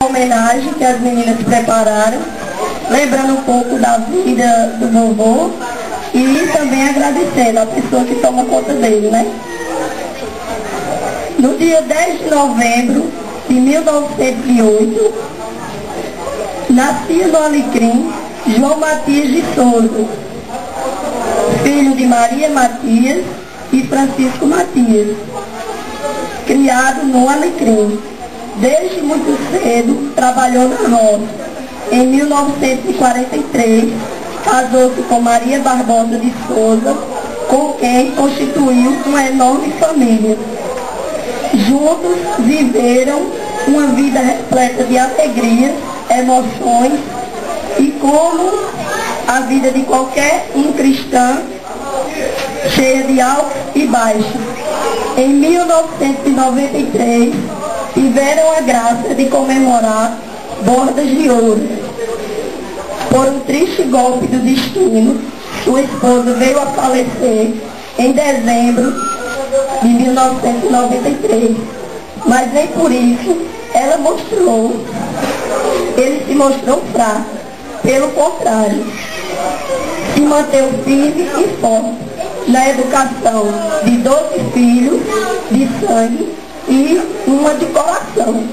Homenagem que as meninas prepararam, lembrando um pouco da vida do vovô e também agradecendo a pessoa que toma conta dele, né? No dia 10 de novembro de 1908, nascia no Alecrim João Matias de Souza, filho de Maria Matias e Francisco Matias, criado no Alecrim. Desde muito cedo trabalhou na roça. Em 1943, casou-se com Maria Barbosa de Souza, com quem constituiu uma enorme família. Juntos viveram uma vida repleta de alegrias, emoções e, como a vida de qualquer um cristão, cheia de altos e baixos. Em 1993, tiveram a graça de comemorar bodas de ouro. Por um triste golpe do destino, sua esposa veio a falecer em dezembro de 1993. Mas nem por isso ele se mostrou fraco. Pelo contrário, se manteve firme e forte na educação de 12 filhos de sangue e uma de coração,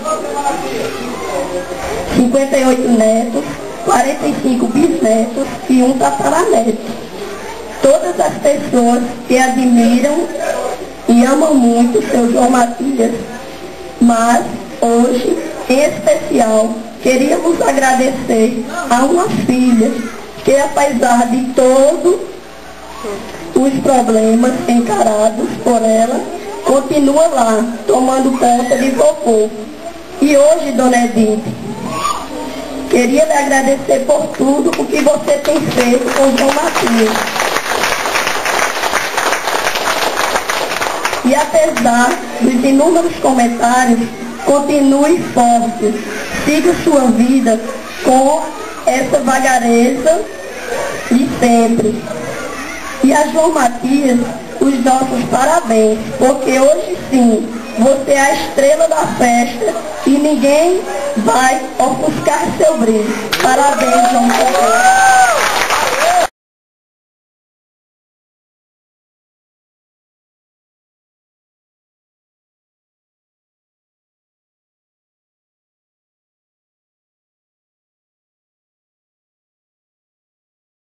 58 netos, 45 bisnetos e um tataraneto. Todas as pessoas que admiram e amam muito seu João Matias, mas hoje, em especial, queríamos agradecer a uma filha que, apesar de todos os problemas encarados por ela, continua lá, tomando conta de vovô. E hoje, dona Edith, queria lhe agradecer por tudo o que você tem feito com o João Matias. E apesar dos inúmeros comentários, continue forte, siga sua vida com essa vagareza de sempre. E a João Matias, os nossos parabéns, porque hoje sim, você é a estrela da festa e ninguém vai ofuscar seu brilho. Parabéns, João Matias.